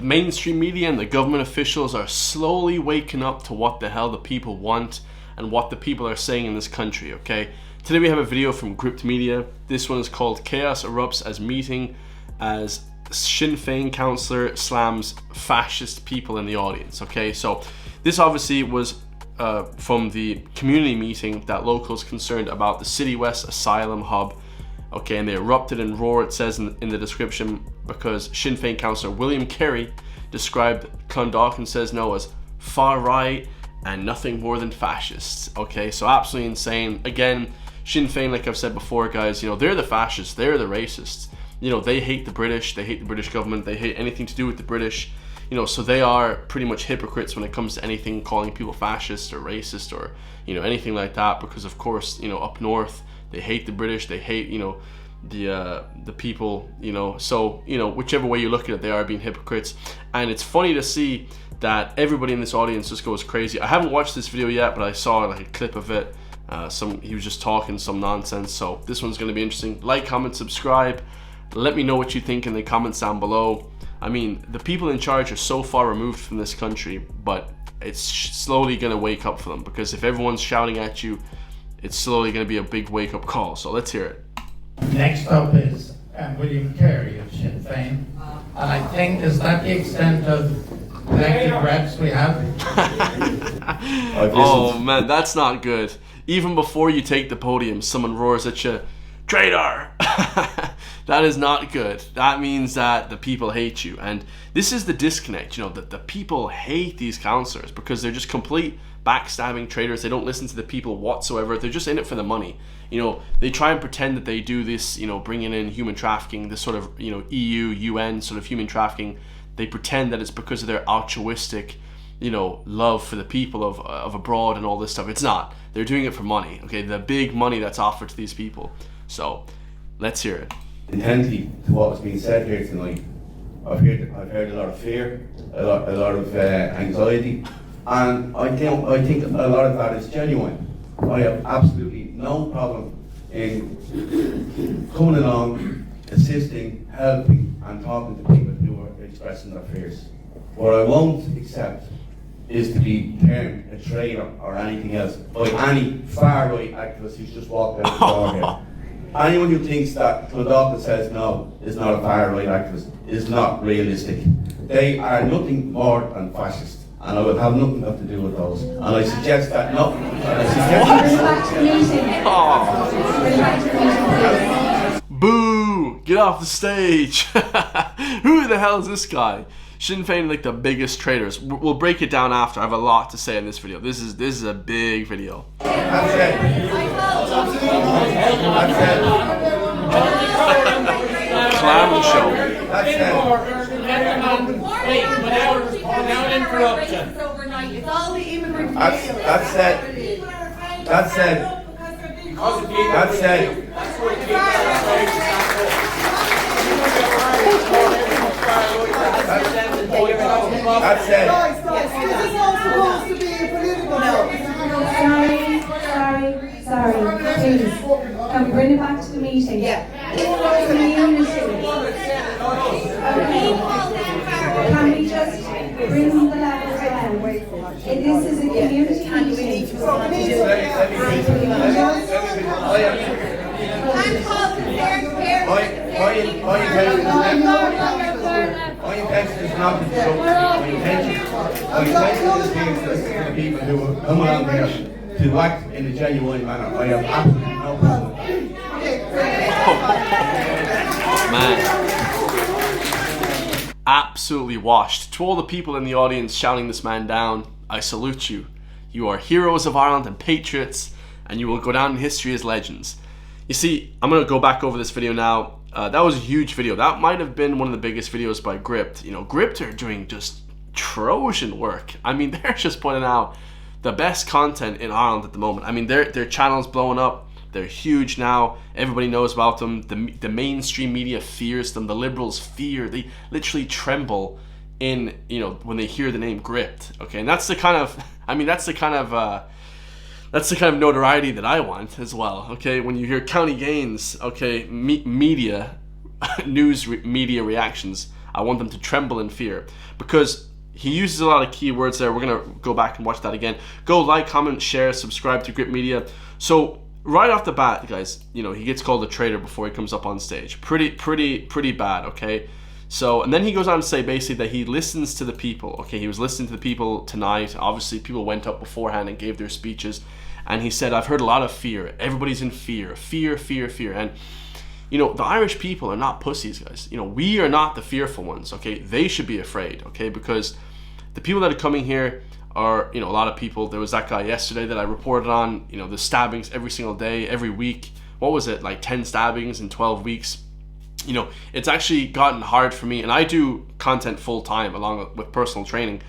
the mainstream media and the government officials are slowly waking up to what the hell the people want and what the people are saying in this country, okay? Today we have a video from Gripped Media. This one is called Chaos Erupts as Meeting as Sinn Féin Councillor slams fascist people in the audience, okay? So this obviously was from the community meeting that locals concerned about the City West Asylum Hub, okay, and they erupted in roar, it says in the description, because Sinn Féin Councillor William Kerry described Clondalkin says no as far right and nothing more than fascists, okay? So absolutely insane. Again, Sinn Féin, like I've said before, guys, you know, they're the fascists, they're the racists. You know, they hate the British, they hate the British government, they hate anything to do with the British. You know, so they are pretty much hypocrites when it comes to anything calling people fascist or racist or, you know, anything like that, because of course, you know, up north, they hate the British, they hate, you know, the people, you know, so, you know, whichever way you look at it, they are being hypocrites. And it's funny to see that everybody in this audience just goes crazy. I haven't watched this video yet, but I saw like a clip of it. He was just talking some nonsense, so this one's going to be interesting. Like, comment, subscribe. Let me know what you think in the comments down below. I mean, the people in charge are so far removed from this country, but it's slowly going to wake up for them, because if everyone's shouting at you, it's slowly going to be a big wake-up call. So let's hear it. Next up is William Kerry of Sinn Féin, and I think, is that the extent of elected reps we have? Oh man, that's not good. Even before you take the podium, someone roars at you, "Traitor!" That is not good. That means that the people hate you, and this is the disconnect, you know, that the people hate these councillors because they're just complete backstabbing traitors. They don't listen to the people whatsoever. They're just in it for the money. You know, they try and pretend that they do this, you know, bringing in human trafficking, this sort of, you know, EU, UN sort of human trafficking. They pretend that it's because of their altruistic, you know, love for the people of abroad and all this stuff. It's not. They're doing it for money, okay? The big money that's offered to these people. So, let's hear it. Intently to what was being said here tonight, I've heard a lot of fear, a lot of anxiety, and I think a lot of that is genuine. I have absolutely no problem in coming along, assisting, helping, and talking to people who are expressing their fears. What I won't accept is to be termed a traitor or anything else by any far-right activist who's just walked out the door here. Anyone who thinks that Clondalkin says no is not a far-right activist is not realistic. They are nothing more than fascist, and I will have nothing to do with those. And I suggest that no. Boo! Get off the stage! Who the hell is this guy? Sinn Féin, like the biggest traitors. We'll break it down after. I have a lot to say in this video. This is a big video. That's it. Clown show. That's it. Without interruption. That's it. That's it. That's it. That's it. Sorry, please. Can we bring it back to the meeting? Yeah. Community. Okay. Can we just bring the levels down? This is a community meeting. My intention is not to joke. My intention is to listen to the people who will come along here to act in a genuine manner. I have absolutely no problem with that. Man. Absolutely washed. To all the people in the audience shouting this man down, I salute you. You are heroes of Ireland and patriots, and you will go down in history as legends. You see, I'm going to go back over this video now. That was a huge video. That might have been one of the biggest videos by Gripped. You know, Gripped are doing just Trojan work. I mean, they're just putting out the best content in Ireland at the moment. I mean, their channel's blowing up. They're huge now. Everybody knows about them. The mainstream media fears them. The liberals fear. They literally tremble in, you know, when they hear the name Gripped. Okay, and that's the kind of, I mean, that's the kind of notoriety that I want as well. Okay, when you hear County Gains, okay, media, news media reactions, I want them to tremble in fear. Because he uses a lot of keywords there. We're going to go back and watch that again. Go like, comment, share, subscribe to Grip Media. So right off the bat, guys, you know, he gets called a traitor before he comes up on stage. Pretty bad, okay? So, and then he goes on to say basically that he listens to the people. Okay, he was listening to the people tonight. Obviously, people went up beforehand and gave their speeches. And he said, I've heard a lot of fear. Everybody's in fear. Fear. And, you know, the Irish people are not pussies, guys. You know, we are not the fearful ones, okay? They should be afraid, okay? Because the people that are coming here are, you know, a lot of people. There was that guy yesterday that I reported on, you know, the stabbings every single day, every week. What was it, like 10 stabbings in 12 weeks? You know, it's actually gotten hard for me, and I do content full time along with personal training.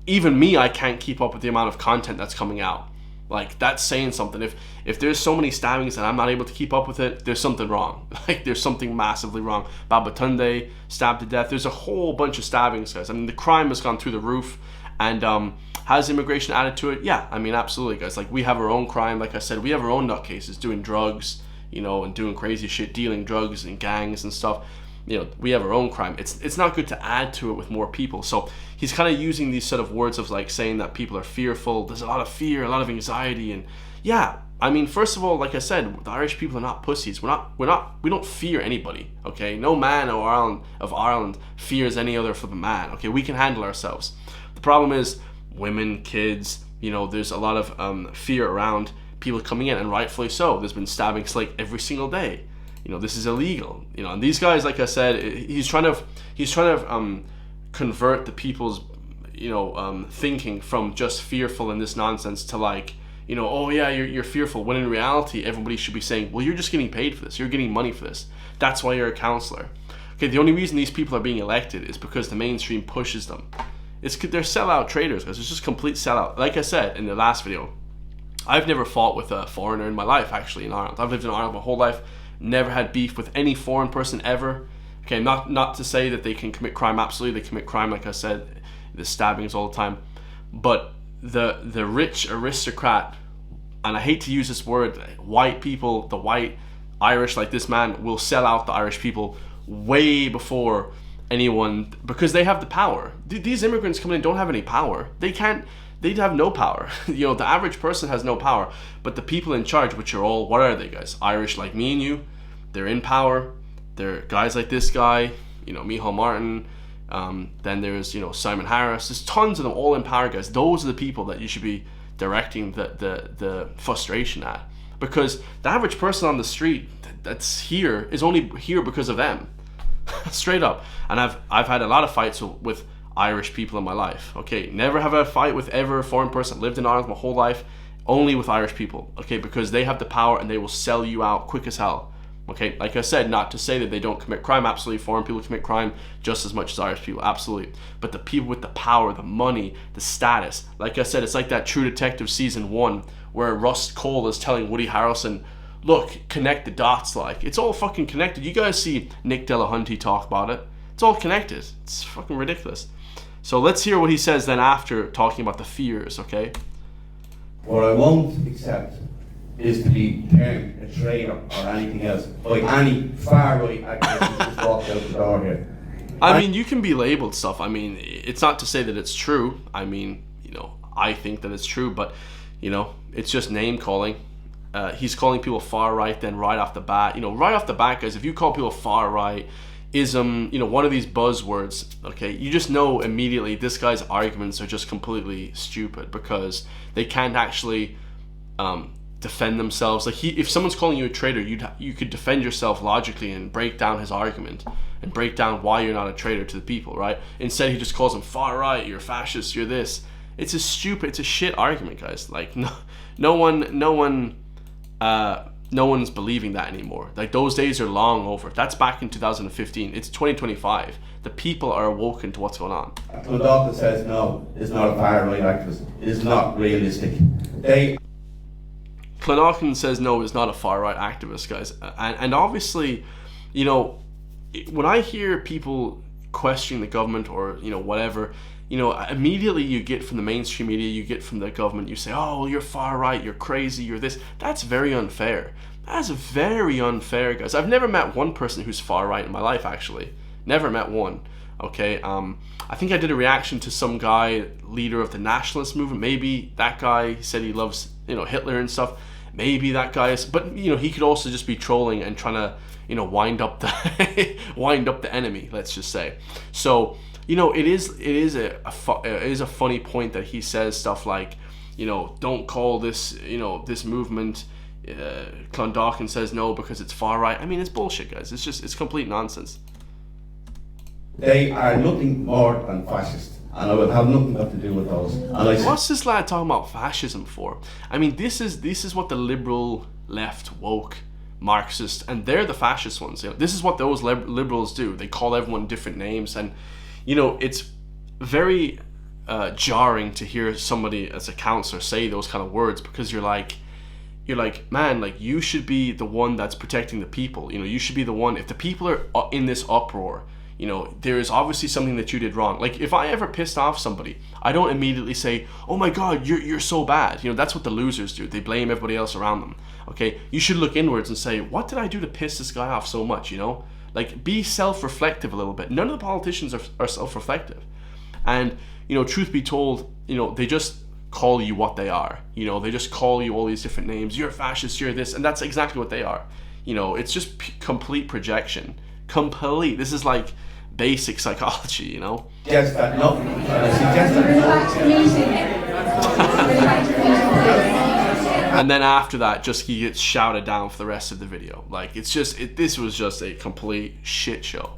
Even me, I can't keep up with the amount of content that's coming out. Like, that's saying something. If there's so many stabbings and I'm not able to keep up with it, there's something wrong. Like, there's something massively wrong. Babatunde stabbed to death. There's a whole bunch of stabbings, guys. I mean, the crime has gone through the roof. And has immigration added to it? Yeah, I mean, absolutely, guys. Like, we have our own crime. Like I said, we have our own nutcases doing drugs, you know, and doing crazy shit, dealing drugs and gangs and stuff. You know, we have our own crime. It's not good to add to it with more people. So he's kind of using these sort of words of like saying that people are fearful. There's a lot of fear, a lot of anxiety, and yeah. I mean, first of all, like I said, the Irish people are not pussies. We don't fear anybody. Okay, no man of Ireland fears any other flipping man. Okay, we can handle ourselves. The problem is women, kids. You know, there's a lot of fear around people coming in, and rightfully so. There's been stabbings like every single day. You know, this is illegal. You know, and these guys, like I said, he's trying to convert the people's, you know, thinking from just fearful in this nonsense to like, you know, oh yeah, you're fearful. When in reality, everybody should be saying, well, you're just getting paid for this. You're getting money for this. That's why you're a councillor. Okay, the only reason these people are being elected is because the mainstream pushes them. They're sellout traitors, guys. It's just complete sellout. Like I said in the last video, I've never fought with a foreigner in my life, actually, in Ireland. I've lived in Ireland my whole life. Never had beef with any foreign person ever. Okay, not to say that they can commit crime. Absolutely, they commit crime, like I said, the stabbings all the time. But the rich aristocrat, and I hate to use this word, white people, the white Irish, like this man, will sell out the Irish people way before anyone, because they have the power. These immigrants coming in don't have any power. They'd have no power. You know, the average person has no power. But the people in charge, which are all, what are they, guys? Irish like me and you. They're in power. They're guys like this guy, you know, Micheál Martin. Then there's, you know, Simon Harris. There's tons of them all in power, guys. Those are the people that you should be directing the frustration at. Because the average person on the street that's here is only here because of them. Straight up. And I've had a lot of fights with Irish people in my life. Okay, never have a fight with ever a foreign person. Lived in Ireland my whole life, only with Irish people. Okay, because they have the power and they will sell you out quick as hell. Okay, like I said, not to say that they don't commit crime. Absolutely, foreign people commit crime just as much as Irish people. Absolutely, but the people with the power, the money, the status. Like I said, it's like that True Detective season 1 where Russ Cole is telling Woody Harrelson, look, connect the dots. Like, it's all fucking connected. You guys see Nick Delahunty talk about it. It's all connected. It's fucking ridiculous. So let's hear what he says then after talking about the fears, okay? What I won't accept is to be termed a traitor or anything else by any far-right activist who's just walked out the door here. I mean, you can be labeled stuff. I mean, it's not to say that it's true. I mean, you know, I think that it's true, but, you know, it's just name-calling. He's calling people far-right then right off the bat. You know, right off the bat, guys, if you call people far-right, ism, you know, one of these buzzwords, okay, you just know immediately this guy's arguments are just completely stupid because they can't actually defend themselves. Like, if someone's calling you a traitor, you could defend yourself logically and break down his argument and break down why you're not a traitor to the people, right? Instead, he just calls them far right, you're fascist, you're this. It's a shit argument, guys. Like, no one's believing that anymore. Like, those days are long over. That's back in 2015. It's 2025. The people are awoken to what's going on. Clondalkin says no, it's not a far-right activist. It is not realistic. Clondalkin says no, is not a far-right activist, guys. And obviously, you know, when I hear people questioning the government or, you know, whatever, you know, immediately you get from the mainstream media, you get from the government, you say, oh, you're far right, you're crazy, you're this. That's very unfair. That's very unfair, guys. I've never met one person who's far right in my life, actually. Never met one. Okay, I think I did a reaction to some guy, leader of the nationalist movement. Maybe that guy said he loves, you know, Hitler and stuff. Maybe that guy is, but you know, he could also just be trolling and trying to, you know, wind up the wind up the enemy. Let's just say. So, you know, it is a funny point that he says stuff like, you know, don't call this, you know, this movement. Clondalkin says no because it's far right. I mean, it's bullshit, guys. It's complete nonsense. They are nothing more than fascist, and I will have nothing got to do with those. And What's this lad talking about fascism for? I mean, this is what the liberal left, woke, Marxist, and they're the fascist ones. You know, this is what those liberals do. They call everyone different names, and you know, it's very jarring to hear somebody as a councillor say those kind of words, because you're like, man, like, you should be the one that's protecting the people. You know, you should be the one. If the people are in this uproar, you know, there is obviously something that you did wrong. Like, if I ever pissed off somebody, I don't immediately say, oh my god, you're so bad. You know, that's what the losers do. They blame everybody else around them. Okay, you should look inwards and say, what did I do to piss this guy off so much? You know, like, be self-reflective a little bit. None of the politicians are self-reflective. And, you know, truth be told, you know, they just call you what they are. You know, they just call you all these different names. You're a fascist, you're this, and that's exactly what they are. You know, it's just complete projection. Complete. This is like basic psychology, you know? Yes, that no. And then after that, just he gets shouted down for the rest of the video. Like, it's just, this was just a complete shit show.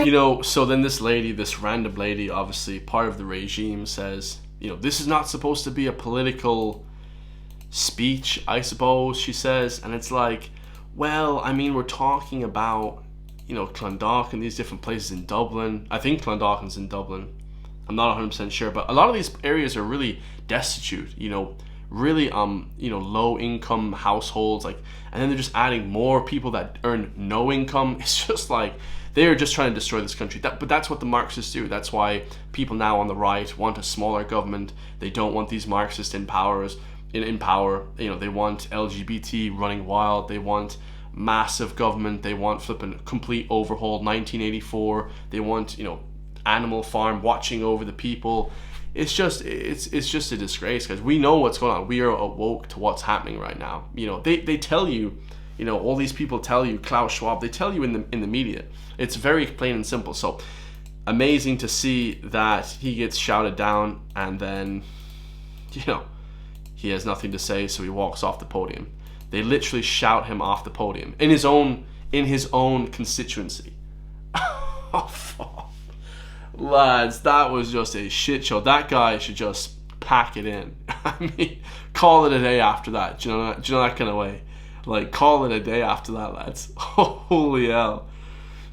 You know, so then this lady, this random lady, obviously part of the regime, says, you know, this is not supposed to be a political speech, I suppose, she says. And it's like, well, I mean, we're talking about, you know, Clondalkin, these different places in Dublin. I think Clondalkin's in Dublin. I'm not 100% sure, but a lot of these areas are really destitute, you know, really, you know, low income households, like, and then they're just adding more people that earn no income. It's just like, they're just trying to destroy this country. But that's what the Marxists do. That's why people now on the right want a smaller government. They don't want these Marxists in power. You know, they want LGBT running wild. They want massive government. They want flipping complete overhaul 1984. They want, you know, Animal Farm watching over the people. It's just a disgrace, guys. We know what's going on. We are awoke to what's happening right now. You know, they tell you, you know, all these people tell you, Klaus Schwab, they tell you in the media. It's very plain and simple. So amazing to see that he gets shouted down, and then, you know, he has nothing to say, so he walks off the podium. They literally shout him off the podium in his own constituency. Oh fuck. Lads, that was just a shit show. That guy should just pack it in. I mean, call it a day after that. Do you know that kind of way? Like, call it a day after that, lads. Holy hell.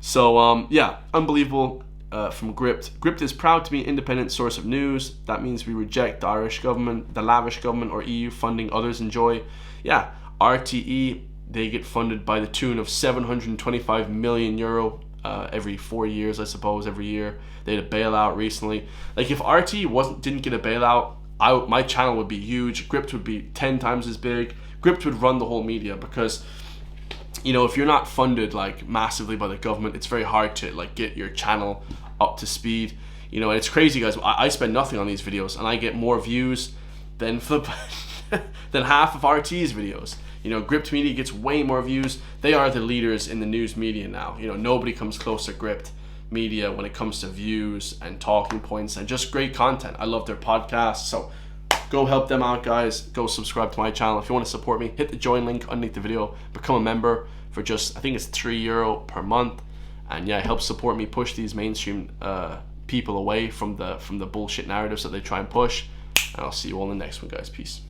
So, yeah, unbelievable from Gript. Gript is proud to be an independent source of news. That means we reject the Irish government, the lavish government or EU funding others enjoy. Yeah, RTE, they get funded by the tune of €725 million every 4 years, I suppose, every year. They had a bailout recently. Like, if RTE didn't get a bailout, my channel would be huge. Gript would be 10 times as big. Gript would run the whole media, because, you know, if you're not funded like massively by the government, it's very hard to like get your channel up to speed. You know, and it's crazy, guys. I spend nothing on these videos, and I get more views than than half of RT's videos. You know, Gript Media gets way more views. They are the leaders in the news media now. You know, nobody comes close to Gript Media when it comes to views and talking points and just great content. I love their podcast, so go help them out, guys. Go subscribe to my channel. If you want to support me, hit the join link underneath the video. Become a member for just, I think it's €3 per month. And yeah, help support me push these mainstream people away from the bullshit narratives that they try and push. And I'll see you all in the next one, guys. Peace.